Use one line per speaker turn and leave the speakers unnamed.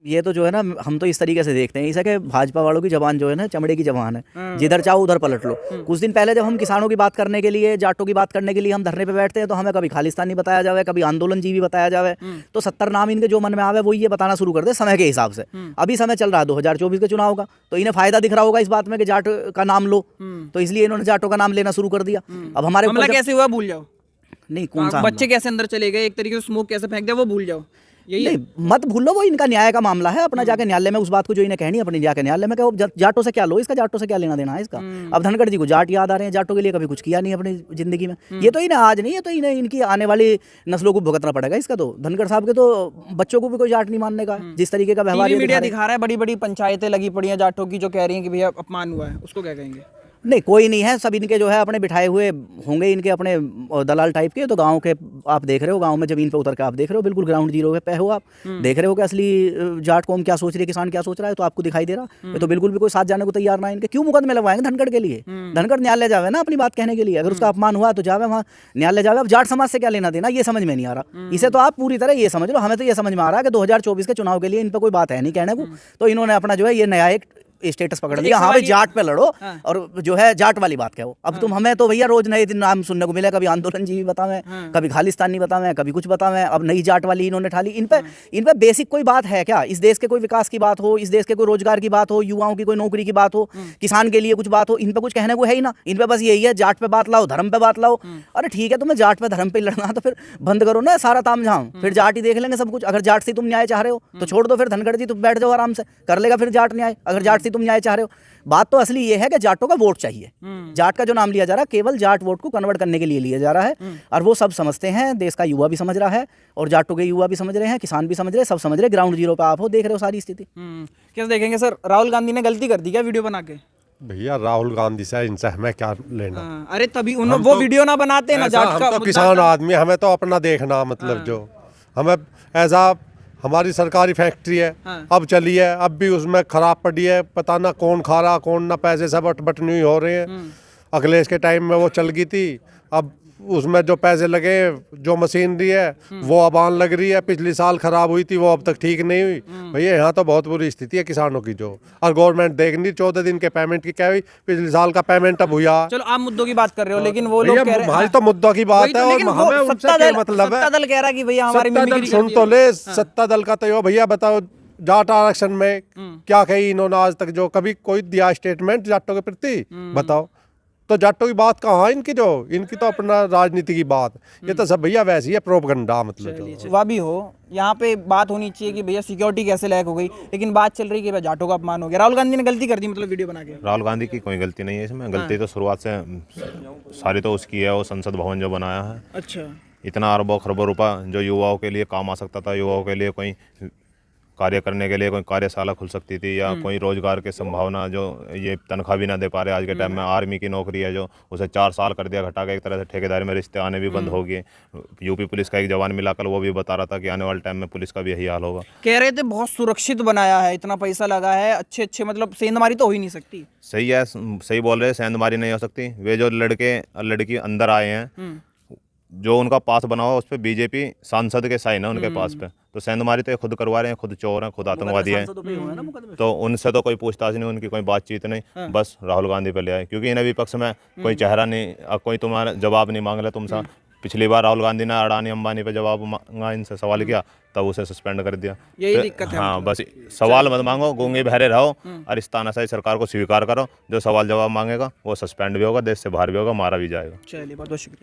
ये तो जो है ना, हम तो इस तरीके से देखते हैं इसे कि भाजपा वालों की जबान जो है ना चमड़े की जबान है, जिधर चाहो उधर पलट लो। कुछ दिन पहले जब हम किसानों की बात करने के लिए, जाटों की बात करने के लिए हम धरने पे बैठते हैं तो हमें कभी खालिस्तानी बताया जावे, कभी आंदोलन जीवी बताया जावे, तो 70 नाम इनके जो मन में आवे वो ये बताना शुरू कर दे समय के हिसाब से। अभी समय चल रहा है 2024 के चुनाव का, तो इन्हें फायदा दिख रहा होगा इस बात में कि जाट का नाम लो, तो इसलिए इन्होंने जाटों का नाम लेना शुरू कर दिया। अब हमारे
हमला कैसे हुआ भूल जाओ,
नहीं कौन सा
बच्चे कैसे अंदर चले गए, एक तरीके से स्मोक कैसे फेंक दिया वो भूल जाओ, यही
नहीं मत भूलो, वो इनका न्याय का मामला है, अपना जाके न्यायालय में उस बात को जो इन्हें कहनी है अपनी जाके न्यायालय में कहो। जाटों से क्या लो, इसका जाटों से क्या लेना देना है इसका। अब धनखड़ जी को जाट याद आ रहे हैं, जाटों के लिए कभी कुछ किया नहीं अपनी जिंदगी में। ये तो इन्हें आज नहीं है, तो इन्हें इनकी आने वाली नस्लों को भुगतना पड़ेगा इसका। तो धनखड़ साहब के तो बच्चों को भी कोई जाट नहीं मानने का, जिस तरीके का व्यवहार
मीडिया दिखा रहा है, बड़ी बड़ी पंचायतें लगी पड़ी हैं जाटों की जो कह रही हैं कि भैया अपमान हुआ है, उसको क्या कहेंगे?
नहीं कोई नहीं है, सब इनके जो है अपने बिठाए हुए होंगे, इनके अपने दलाल टाइप के। तो गांव के आप देख रहे हो, गांव में जमीन पे उतर के आप देख रहे हो, बिल्कुल ग्राउंड जीरो पे हो आप, देख रहे हो कि असली जाट कौम क्या सोच रही है, किसान क्या सोच रहा है, तो आपको दिखाई दे रहा है। तो बिल्कुल भी कोई साथ जाने को तैयार ना है इनके। क्यों मुकदमे लगवाएंगे धनखड़ के लिए? धनखड़ न्यायालय जावे ना अपनी बात कहने के लिए, अगर उसका अपमान हुआ तो जावे वहाँ न्यायालय जावे। अब जाट समाज से क्या लेना देना, ये समझ में नहीं आ रहा। इसे तो आप पूरी तरह ये समझ लो, हमें तो ये समझ में आ रहा है कि 2024 के चुनाव के लिए इन पर कोई बात है नहीं कहने को। तो इन्होंने अपना जो है ये नया एक स्टेटस पकड़ लिया, हाँ भाई जाट पे लड़ो और जो है जाट वाली बात कहो। अब तुम हमें तो भैया रोज नए दिन नाम सुनने को मिले, कभी आंदोलन जीवी बतावें, कभी खालिस्तानी बतावें, कभी कुछ बतावें। अब नई जाट वाली इन्होंने ठाली। इन पे बेसिक कोई बात है क्या? इस देश के कोई विकास की बात हो, इस देश के कोई रोजगार की बात हो, युवाओं की कोई नौकरी की बात हो, किसान के लिए कुछ बात हो, इन पे कुछ कहने को है ही ना। इन पे बस यही है, जाट पे बात लाओ, धर्म पे बात लाओ। अरे ठीक है, तुम्हें जाट पे धर्म पे लड़ना तो फिर बंद करो ना सारा तामझाम, फिर जाट ही देख लेंगे सब कुछ। अगर जाट से तुम न्याय चाह रहे हो तो छोड़ दो, फिर धनखड़ जी तुम बैठ जाओ आराम से, कर लेगा फिर जाट न्याय। अगर जाट से तुम न्याय चाह रहे हो, बात तो असली ये है कि जाटों का वोट चाहिए। जाट का जो नाम लिया जा रहा है केवल जाट वोट को कन्वर्ट करने के लिए लिया जा रहा है, और वो सब समझते हैं, देश का युवा भी समझ रहा है, और जाटों के युवा भी समझ रहे हैं, किसान भी समझ रहे हैं, सब समझ रहे हैं। ग्राउंड जीरो पे आप हो, देख रहे हो सारी स्थिति।
कैसे देखेंगे सर, राहुल गांधी ने गलती कर दी क्या वीडियो बना के?
भैया राहुल गांधी से इनसे हमें क्या लेना?
अरे तभी वो तो वीडियो ना बनाते ना जाट का।
हम तो किसान आदमी, हमें तो अपना देखना, मतलब जो हमें ऐसा, हमारी सरकारी फैक्ट्री है, अब चली है, अब भी उसमें खराब पड़ी है, पता ना कौन खा रहा कौन ना, पैसे सब बटनी हो रहे हैं। अखिलेश के टाइम में वो चल गई थी, अब उसमें जो पैसे लगे, जो मशीनरी है वो अब आन लग रही है। पिछली साल खराब हुई थी, वो अब तक ठीक नहीं हुई। भैया यहाँ तो बहुत बुरी स्थिति है किसानों की जो, और गवर्नमेंट देख नहीं 14 दिन के पेमेंट की क्या हुई, पिछले साल का पेमेंट अब हुआ।
चलो आप मुद्दों की बात कर रहे हो, लेकिन वो लोग कह रहे हैं
भाई तो मुद्दों की बात है, और हमें उनसे क्या मतलब है?
सत्ता दल कह रहा है कि भैया हमारी मिमिक्री
सुन तो ले, सत्ता दल का तो यो भैया बताओ, जाट आरक्षण में क्या कही इन्होंने आज तक? जो कभी कोई दिया स्टेटमेंट जाटों के प्रति बताओ? तो जाटों की बात कहाँ है इनकी? जो इनकी तो अपना राजनीति की बात, ये तो सब भैया वैसी है प्रोपगंडा, मतलब
वह भी हो। यहाँ पे बात होनी चाहिए कि भैया सिक्योरिटी कैसे लैक हो गई, लेकिन बात चल रही है कि जाटों का अपमान हो गया। राहुल गांधी ने गलती कर दी मतलब वीडियो बना के?
राहुल गांधी की कोई गलती नहीं है इसमें, गलती तो शुरुआत से सारी तो उसकी है, वो संसद भवन जो बनाया है।
अच्छा,
इतना अरबों खरबों रुपया जो युवाओं के लिए काम आ सकता था, युवाओं के लिए कोई कार्य करने के लिए कोई कार्यशाला खुल सकती थी, या कोई रोजगार की संभावना, जो ये तनख्वाह भी ना दे पा रहे आज के टाइम में। आर्मी की नौकरी है जो, उसे 4 साल कर दिया घटा के, एक तरह से ठेकेदारी में रिश्ते आने भी बंद हो गए। यूपी पुलिस का एक जवान मिलाकर वो भी बता रहा था कि आने वाले टाइम में पुलिस का भी यही हाल होगा।
कह रहे थे बहुत सुरक्षित बनाया है, इतना पैसा लगा है, अच्छे मतलब सेंधमारी तो हो ही नहीं सकती।
सही है, सही बोल रहे हैं, सेंधमारी नहीं हो सकती। वे जो लड़के और लड़की अंदर आए हैं, जो उनका पास बना हुआ उस पर बीजेपी सांसद के साइन है उनके पास पे, तो सेंधमारी तो खुद करवा रहे हैं, खुद चोर हैं, खुद आतंकवादी हैं। तो उनसे तो कोई पूछताछ नहीं, उनकी कोई बातचीत नहीं, बस राहुल गांधी पे ले आए, क्योंकि इन्हें विपक्ष में कोई चेहरा नहीं, कोई तुम्हारा जवाब नहीं मांग रहा तुमसे। पिछली बार राहुल गांधी ने अडानी अंबानी पे जवाब मांगा, इनसे सवाल किया, तब उसे सस्पेंड कर दिया।
यही दिक्कत है।
हाँ, बस सवाल मत मांगो, गूंगे बहरे रहो, और इस तानाशाही सरकार को स्वीकार करो। जो सवाल जवाब मांगेगा वो सस्पेंड भी होगा, देश से बाहर भी होगा, मारा भी जाएगा।
चलिए, बहुत बहुत शुक्रिया।